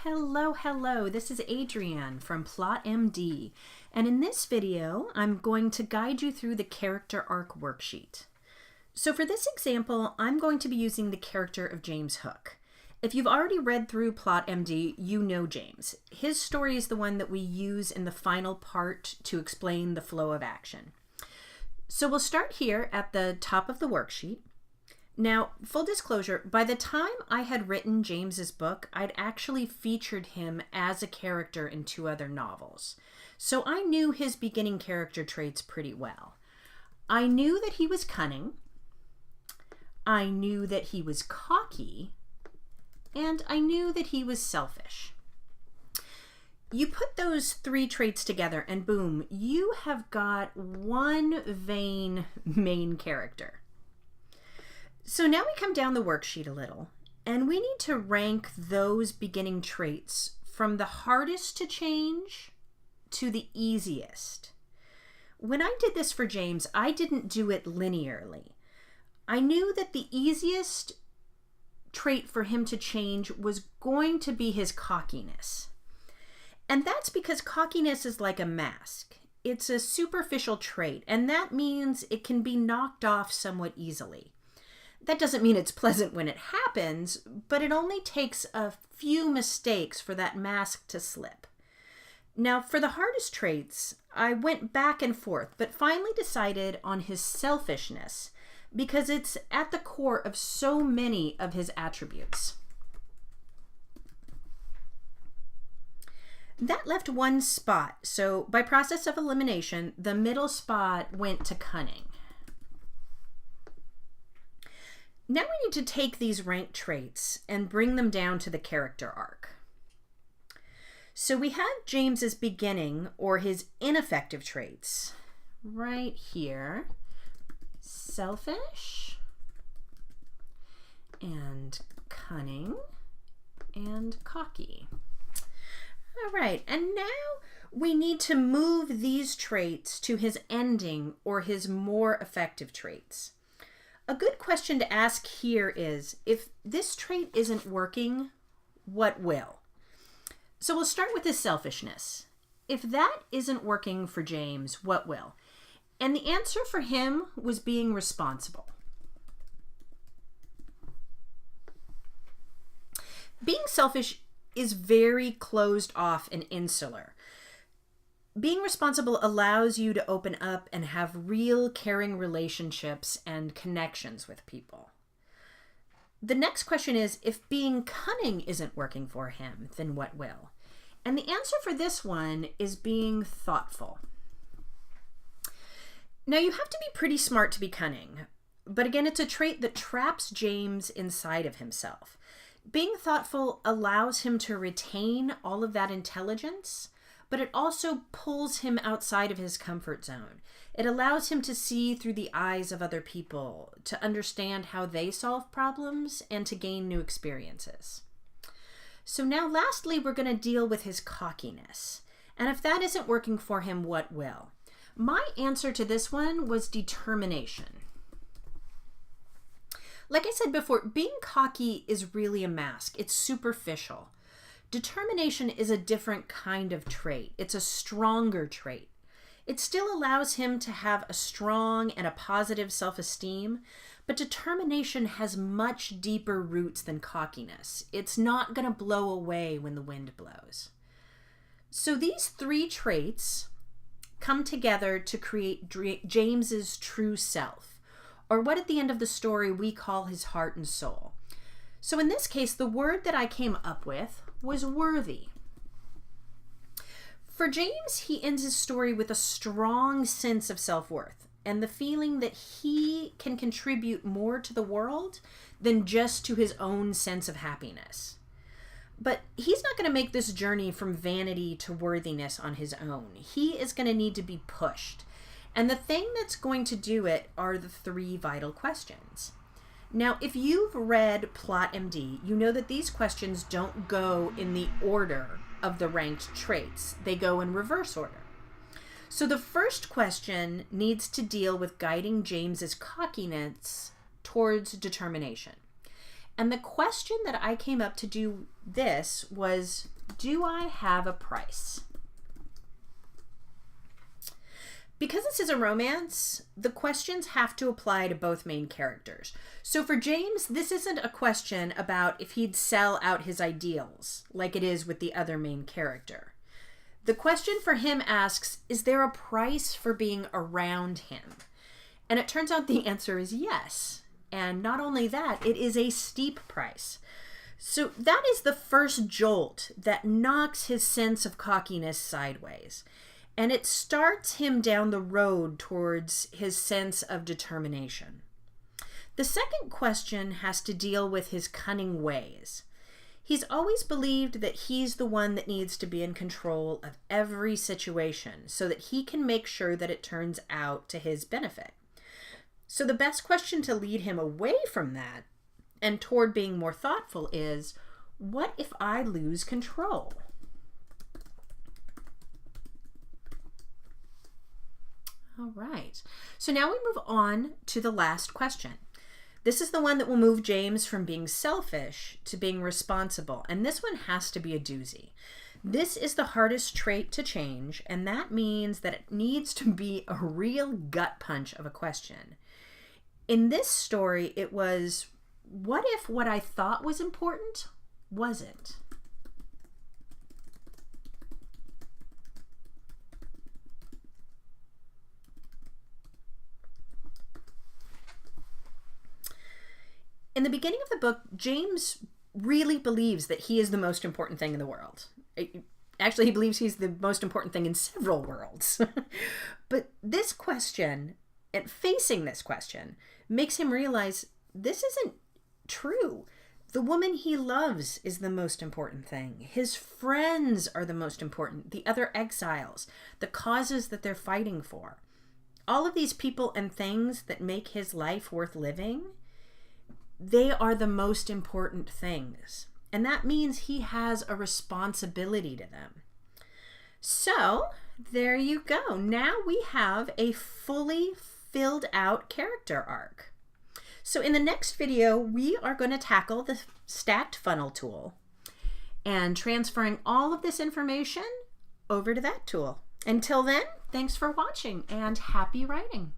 Hello, this is Adrienne from PlotMD, and in this video I'm going to guide you through the Character Arc Worksheet. So for this example, I'm going to be using the character of James Hook. If you've already read through PlotMD, you know James. His story is the one that we use in the final part to explain the flow of action. So we'll start here at the top of the worksheet. Now, full disclosure, by the time I had written James's book, I'd actually featured him as a character in 2 other novels. So I knew his beginning character traits pretty well. I knew that he was cunning, I knew that he was cocky, and I knew that he was selfish. You put those 3 traits together and boom, you have got one vain main character. So now we come down the worksheet a little, and we need to rank those beginning traits from the hardest to change to the easiest. When I did this for James, I didn't do it linearly. I knew that the easiest trait for him to change was going to be his cockiness. And that's because cockiness is like a mask. It's a superficial trait, and that means it can be knocked off somewhat easily. That doesn't mean it's pleasant when it happens, but it only takes a few mistakes for that mask to slip. Now, for the hardest traits, I went back and forth, but finally decided on his selfishness because it's at the core of so many of his attributes. That left one spot, so by process of elimination, the middle spot went to cunning. Now we need to take these ranked traits and bring them down to the character arc. So we have James's beginning or his ineffective traits right here. Selfish and cunning and cocky. All right, and now we need to move these traits to his ending or his more effective traits. A good question to ask here is, if this trait isn't working, what will? So we'll start with his selfishness. If that isn't working for James, what will? And the answer for him was being responsible. Being selfish is very closed off and insular. Being responsible allows you to open up and have real caring relationships and connections with people. The next question is, if being cunning isn't working for him, then what will? And the answer for this one is being thoughtful. Now, you have to be pretty smart to be cunning, but again, it's a trait that traps James inside of himself. Being thoughtful allows him to retain all of that intelligence, but it also pulls him outside of his comfort zone. It allows him to see through the eyes of other people, to understand how they solve problems, and to gain new experiences. So now lastly, we're going to deal with his cockiness. And if that isn't working for him, what will? My answer to this one was determination. Like I said before, being cocky is really a mask. It's superficial. Determination is a different kind of trait. It's a stronger trait. It still allows him to have a strong and a positive self-esteem, but determination has much deeper roots than cockiness. It's not going to blow away when the wind blows. So these 3 traits come together to create James's true self, or what at the end of the story we call his heart and soul. So in this case, the word that I came up with was worthy. For James, he ends his story with a strong sense of self-worth and the feeling that he can contribute more to the world than just to his own sense of happiness. But he's not going to make this journey from vanity to worthiness on his own. He is going to need to be pushed. And the thing that's going to do it are the 3 vital questions. Now, if you've read PlotMD, you know that these questions don't go in the order of the ranked traits. They go in reverse order. So the first question needs to deal with guiding James's cockiness towards determination. And the question that I came up to do this was, Do I have a price? Because this is a romance, the questions have to apply to both main characters. So for James, this isn't a question about if he'd sell out his ideals, like it is with the other main character. The question for him asks, is there a price for being around him? And it turns out the answer is yes. And not only that, it is a steep price. So that is the first jolt that knocks his sense of cockiness sideways. And it starts him down the road towards his sense of determination. The second question has to deal with his cunning ways. He's always believed that he's the one that needs to be in control of every situation so that he can make sure that it turns out to his benefit. So the best question to lead him away from that and toward being more thoughtful is, what if I lose control? All right, so now we move on to the last question. This is the one that will move James from being selfish to being responsible, and this one has to be a doozy. This is the hardest trait to change, and that means that it needs to be a real gut punch of a question. In this story, it was, what if what I thought was important wasn't? In the beginning of the book, James really believes that he is the most important thing in the world. Actually, he believes he's the most important thing in several worlds. But this question, and facing this question, makes him realize this isn't true. The woman he loves is the most important thing. His friends are the most important. The other exiles, the causes that they're fighting for. All of these people and things that make his life worth living, they are the most important things. And that means he has a responsibility to them. So there you go. Now we have a fully filled out character arc. So in the next video, we are going to tackle the stacked funnel tool and transferring all of this information over to that tool. Until then, thanks for watching and happy writing.